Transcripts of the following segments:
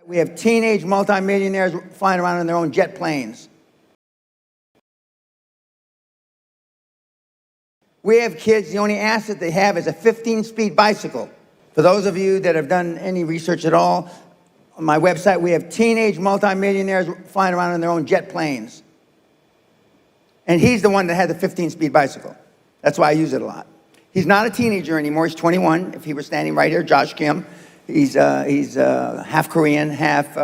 We have teenage multimillionaires flying around in their own jet planes. We have kids, the only asset they have is a 15-speed bicycle. For those of you that have done any research at all, on my website, we have teenage multimillionaires flying around in their own jet planes. And he's the one that had the 15-speed bicycle. That's why I use it a lot. He's not a teenager anymore. He's 21. If he were standing right here, Josh Kim. He's half Korean, half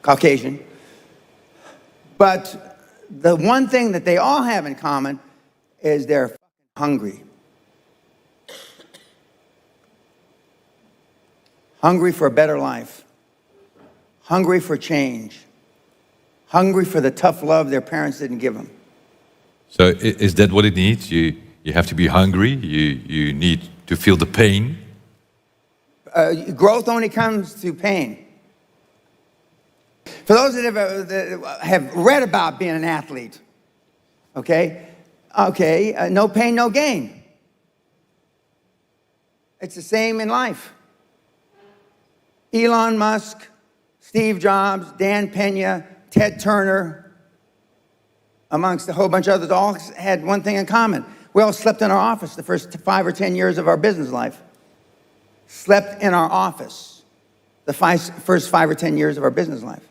Caucasian. But the one thing that they all have in common is they're hungry. Hungry for a better life. Hungry for change. Hungry for the tough love their parents didn't give them. So is that what it needs? You have to be hungry. You need to feel the pain. Growth only comes through pain. For those that have read about being an athlete, okay, no pain, no gain. It's the same in life. Elon Musk, Steve Jobs, Dan PENA, Ted Turner, amongst a whole bunch of others, all had one thing in common. We all slept in our office the first 5 or 10 years of our business life. Slept in our office the first 5 or 10 years of our business life.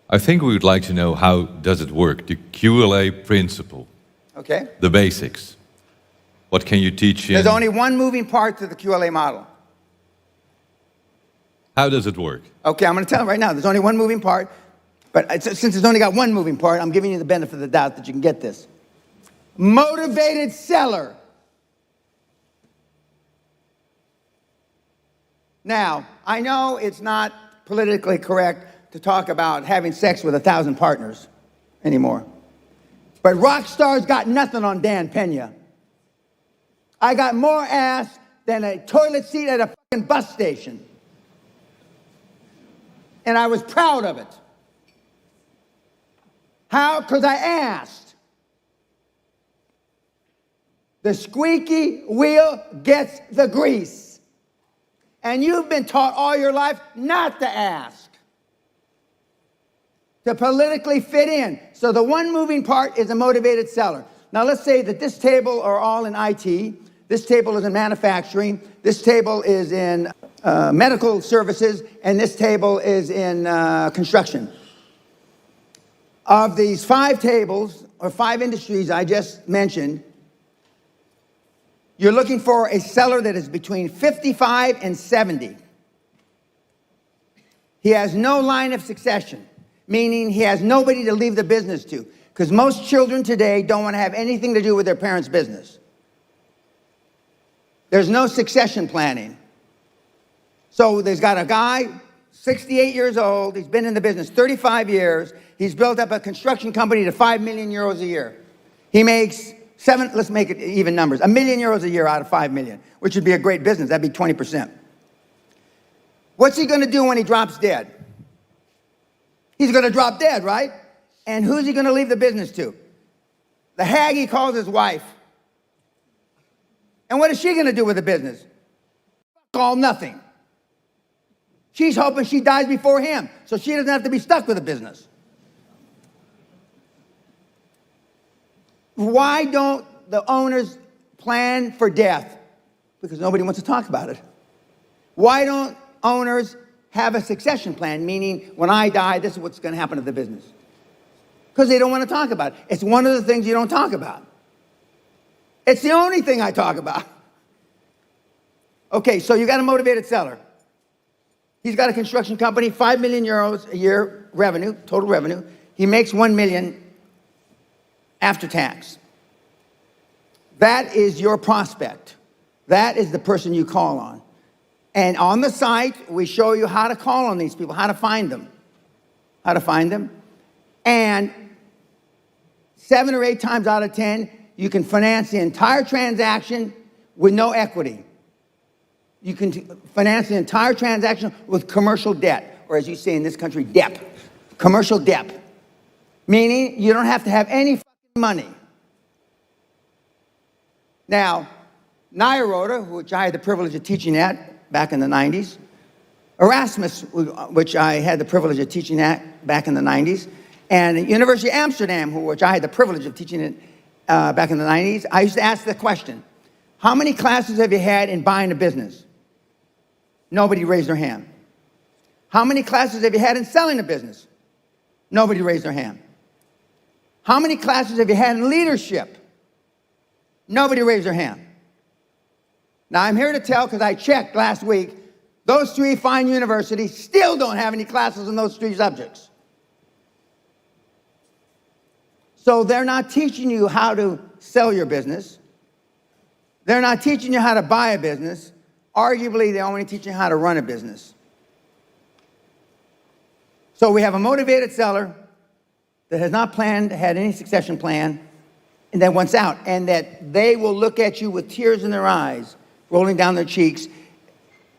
I think we would like to know, how does it work? The QLA principle. Okay. The basics. What can you teach There's only one moving part to the QLA model. How does it work? Okay, I'm going to tell you right now. There's only one moving part. But since it's only got one moving part, I'm giving you the benefit of the doubt that you can get this. Motivated seller. Now, I know it's not politically correct to talk about having sex with 1,000 partners anymore. But rock stars got nothing on Dan PENA. I got more ass than a toilet seat at a fucking bus station. And I was proud of it. How? Because I asked. The squeaky wheel gets the grease. And you've been taught all your life not to ask. To politically fit in. So the one moving part is a motivated seller. Now let's say that this table are all in IT. This table is in manufacturing. This table is in medical services. And this table is in construction. Of these 5 tables, or 5 industries I just mentioned, you're looking for a seller that is between 55 and 70. He has no line of succession, meaning he has nobody to leave the business to. Because most children today don't want to have anything to do with their parents' business. There's no succession planning. So there's got a guy, 68 years old, he's been in the business 35 years, he's built up a construction company to 5 million euros a year. He makes let's make it even numbers, €1 million a year out of 5 million, which would be a great business, that'd be 20%. What's he gonna do when he drops dead? He's gonna drop dead, right? And who's he gonna leave the business to? The hag he calls his wife. And what is she gonna do with the business? All nothing. She's hoping she dies before him, so she doesn't have to be stuck with the business. Why don't the owners plan for death? Because nobody wants to talk about it. Why don't owners have a succession plan, meaning when I die, this is what's going to happen to the business? Because they don't want to talk about it. It's one of the things you don't talk about. It's the only thing I talk about. Okay, so you got a motivated seller. He's got a construction company, 5 million euros a year revenue, total revenue. He makes 1 million after tax. That is your prospect. That is the person you call on. And on the site, we show you how to call on these people, how to find them. How to find them. And 7 or 8 times out of 10, you can finance the entire transaction with no equity. You can finance the entire transaction with commercial debt, or as you say in this country, debt. Commercial debt. Meaning you don't have to have any fucking money. Now, Nyarota, which I had the privilege of teaching at back in the 90s. Erasmus, which I had the privilege of teaching at back in the 90s. And at University of Amsterdam, which I had the privilege of teaching at back in the 90s, I used to ask the question, how many classes have you had in buying a business? Nobody raised their hand. How many classes have you had in selling a business? Nobody raised their hand. How many classes have you had in leadership? Nobody raised their hand. Now, I'm here to tell, because I checked last week, those three fine universities still don't have any classes in those three subjects. So they're not teaching you how to sell your business. They're not teaching you how to buy a business. Arguably, they're only teaching you how to run a business. So we have a motivated seller that has not had any succession plan, and that wants out, and that they will look at you with tears in their eyes, rolling down their cheeks.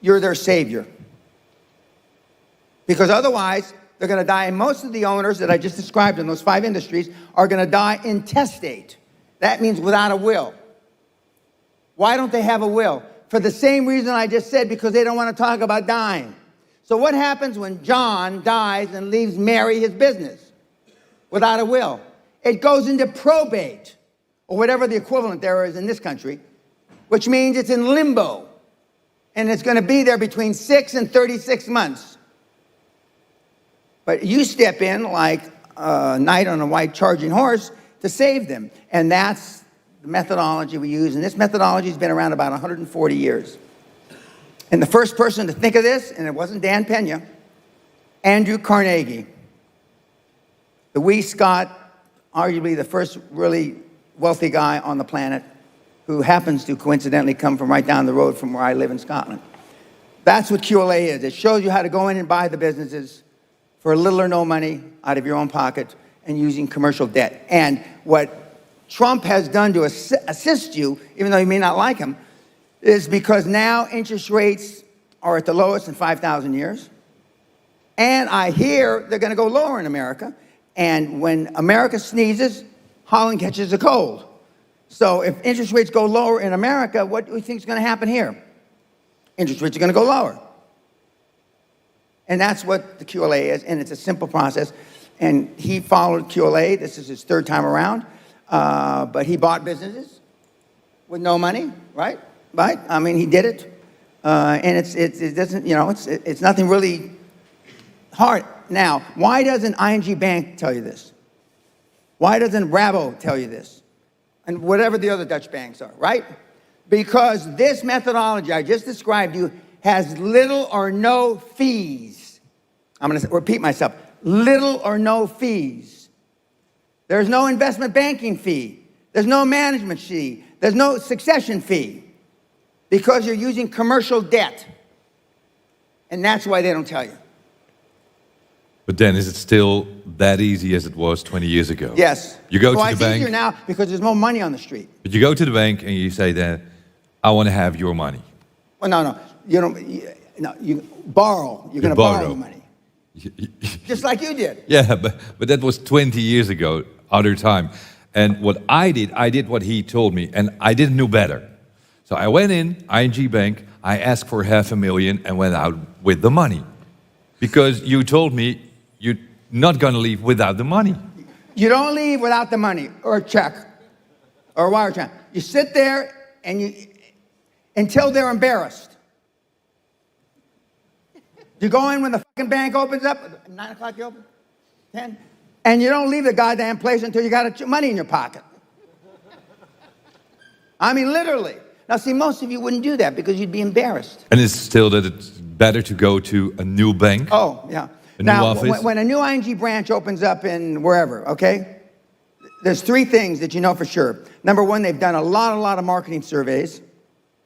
You're their savior. Because otherwise, they're going to die. And most of the owners that I just described in those 5 industries are going to die intestate. That means without a will. Why don't they have a will? For the same reason I just said, because they don't want to talk about dying. So what happens when John dies and leaves Mary his business without a will? It goes into probate, or whatever the equivalent there is in this country, which means it's in limbo. And it's going to be there between 6 and 36 months. But you step in like a knight on a white charging horse to save them. And that's the methodology we use. And this methodology has been around about 140 years. And the first person to think of this, and it wasn't Dan Pena, Andrew Carnegie, the wee Scot, arguably the first really wealthy guy on the planet, who happens to coincidentally come from right down the road from where I live in Scotland. That's what QLA is. It shows you how to go in and buy the businesses for little or no money out of your own pocket and using commercial debt. And what Trump has done to assist you, even though you may not like him, is because now interest rates are at the lowest in 5,000 years. And I hear they're going to go lower in America. And when America sneezes, Holland catches a cold. So if interest rates go lower in America, what do you think is going to happen here? Interest rates are going to go lower. And that's what the QLA is, and it's a simple process. And he followed QLA. This is his 3rd time around. But he bought businesses with no money, right? Right? I mean, he did it. And it doesn't, you know, it's nothing really hard. Now, why doesn't ING Bank tell you this? Why doesn't Rabo tell you this? And whatever the other Dutch banks are, right? Because this methodology I just described to you has little or no fees. I'm going to repeat myself. Little or no fees. There's no investment banking fee. There's no management fee. There's no succession fee. Because you're using commercial debt. And that's why they don't tell you. But then, is it still that easy as it was 20 years ago? Yes. You go to the it's bank. Easier now because there's more money on the street. But you go to the bank and you say then, I want to have your money. Well, no. You don't. You borrow. You're going to borrow the money. Just like you did. Yeah, but that was 20 years ago, other time. And what I did what he told me, and I didn't know better. So I went in, ING Bank, I asked for $500,000 and went out with the money. Because you told me you're not going to leave without the money. You don't leave without the money, or a check, or a wire transfer. You sit there and until they're embarrassed. You go in when the fucking bank opens up, 9 o'clock you open, 10, and you don't leave the goddamn place until you got money in your pocket. I mean, literally. Now, see, most of you wouldn't do that because you'd be embarrassed. And it's still that it's better to go to a new bank? Oh, yeah. New office? When a new ING branch opens up in wherever, okay, there's 3 things that you know for sure. Number 1, they've done a lot of marketing surveys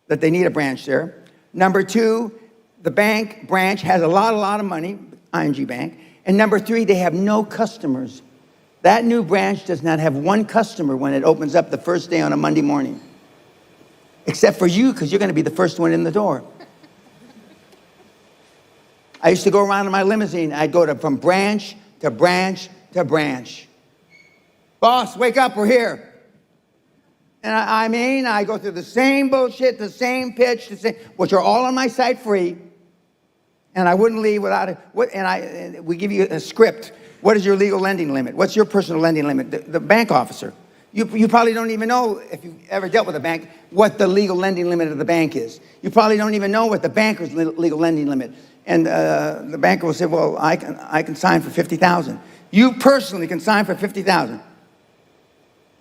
that they need a branch there. Number 2, the bank branch has a lot of money, ING Bank. And number 3, they have no customers. That new branch does not have one customer when it opens up the first day on a Monday morning. Except for you, because you're going to be the first one in the door. I used to go around in my limousine. I'd go from branch to branch to branch. Boss, wake up, we're here. And I mean, I go through the same bullshit, the same pitch, which are all on my site free. And I wouldn't leave without it. And we give you a script. What is your legal lending limit? What's your personal lending limit? The bank officer. You probably don't even know, if you've ever dealt with a bank, what the legal lending limit of the bank is. You probably don't even know what the banker's legal lending limit. And the banker will say, well, I can sign for $50,000. You personally can sign for $50,000.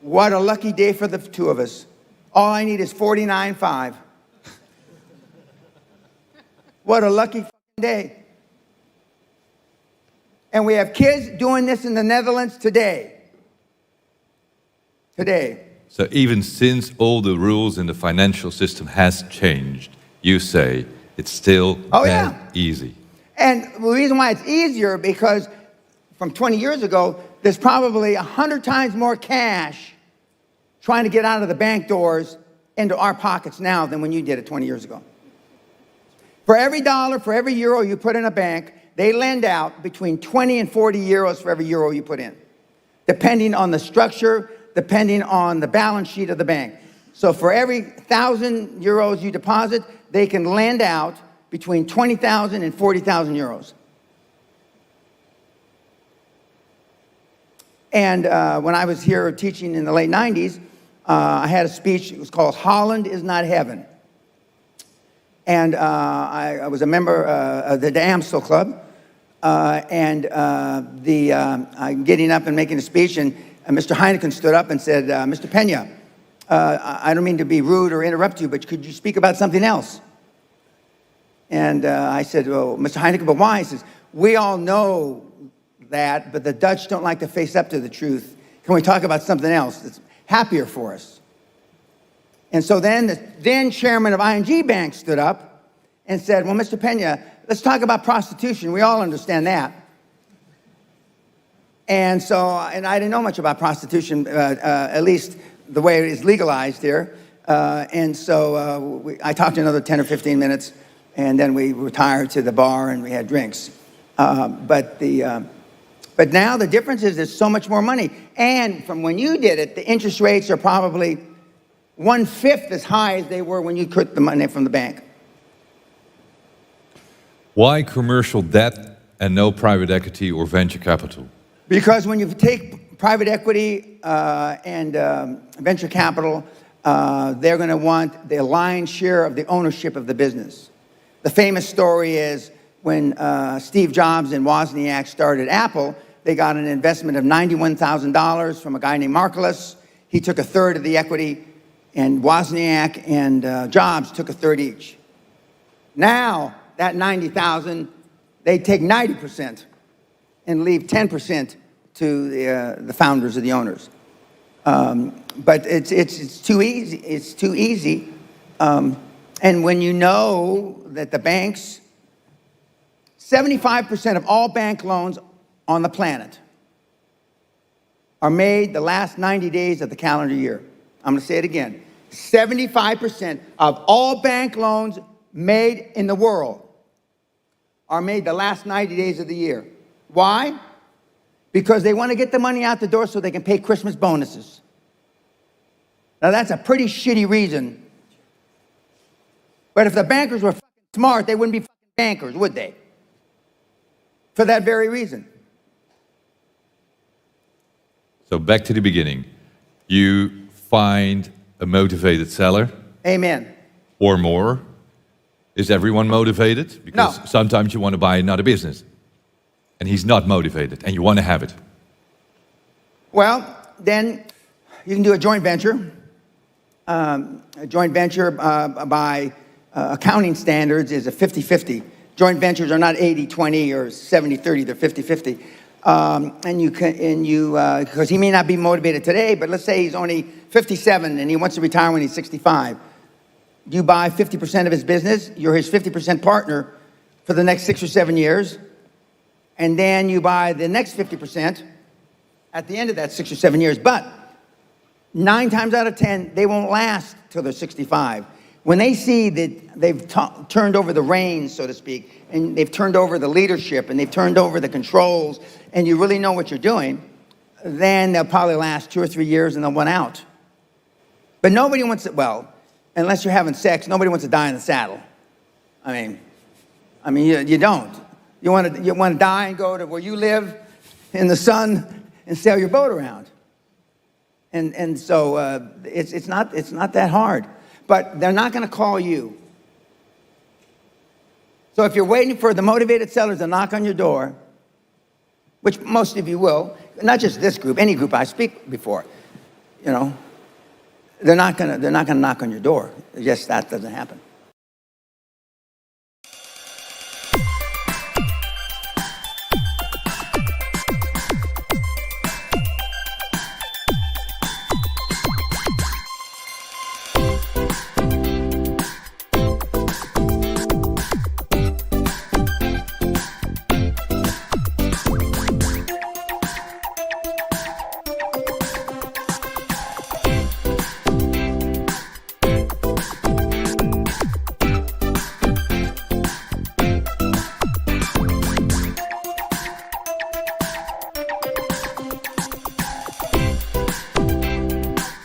What a lucky day for the two of us. All I need is $49,500. What a lucky fucking day. And we have kids doing this in the Netherlands today. So even since all the rules in the financial system has changed, you say it's still that easy. And the reason why it's easier, because from 20 years ago, there's probably 100 times more cash trying to get out of the bank doors into our pockets now than when you did it 20 years ago. For every dollar, for every euro you put in a bank, they lend out between 20 and 40 euros for every euro you put in, depending on the structure, depending on the balance sheet of the bank. So for every 1,000 euros you deposit, they can lend out between 20,000 and 40,000 euros. And when I was here teaching in the late 90s, I had a speech. It was called Holland is Not Heaven. And I was a member of the Amstel Club. I'm getting up and making a speech, and Mr. Heineken stood up and said, Mr. PENA, I don't mean to be rude or interrupt you, but could you speak about something else? And I said, well, Mr. Heineken, but why? He says, we all know that, but the Dutch don't like to face up to the truth. Can we talk about something else that's happier for us? And so then the then chairman of ING Bank stood up and said, well, Mr. PENA, let's talk about prostitution. We all understand that. And so, and I didn't know much about prostitution, at least the way it is legalized here. And so I talked another 10 or 15 minutes, and then we retired to the bar and we had drinks. But now the difference is there's so much more money. And from when you did it, the interest rates are probably 1/5 as high as they were when you took the money from the bank. Why commercial debt and no private equity or venture capital? Because when you take private equity and venture capital, they're going to want the lion's share of the ownership of the business. The famous story is when Steve Jobs and Wozniak started Apple, they got an investment of $91,000 from a guy named Marcellus. He took a third of the equity, and Wozniak and Jobs took a third each. Now, that $90,000, they take 90% and leave 10% to the founders or the owners. But it's too easy. It's too easy. And when you know that the banks, 75% of all bank loans on the planet are made the last 90 days of the calendar year. I'm going to say it again. 75% of all bank loans made in the world are made the last 90 days of the year. Why? Because they want to get the money out the door so they can pay Christmas bonuses. Now that's a pretty shitty reason. But if the bankers were fucking smart, they wouldn't be fucking bankers, would they? For that very reason. So back to the beginning. You find a motivated seller. Amen. Or more. Is everyone motivated? Because No. sometimes you want to buy another business. And he's not motivated, and you want to have it. Well, then you can do a joint venture. A joint venture by accounting standards is a 50-50. Joint ventures are not 80-20 or 70-30, they're 50-50. Because he may not be motivated today, but let's say he's only 57 and he wants to retire when he's 65. You buy 50% of his business, you're his 50% partner for the next 6 or 7 years, and then you buy the next 50% at the end of that 6 or 7 years. But 9 times out of 10, they won't last till they're 65. When they see that they've turned over the reins, so to speak, and they've turned over the leadership, and they've turned over the controls, and you really know what you're doing, then they'll probably last 2 or 3 years and they'll run out. But nobody wants to, well, unless you're having sex, nobody wants to die in the saddle. I mean, you don't. You want to die and go to where you live in the sun and sail your boat around. And so it's not that hard. But they're not going to call you. So if you're waiting for the motivated sellers to knock on your door, which most of you will, not just this group, any group I speak before, you know, they're not going to knock on your door. Just that doesn't happen.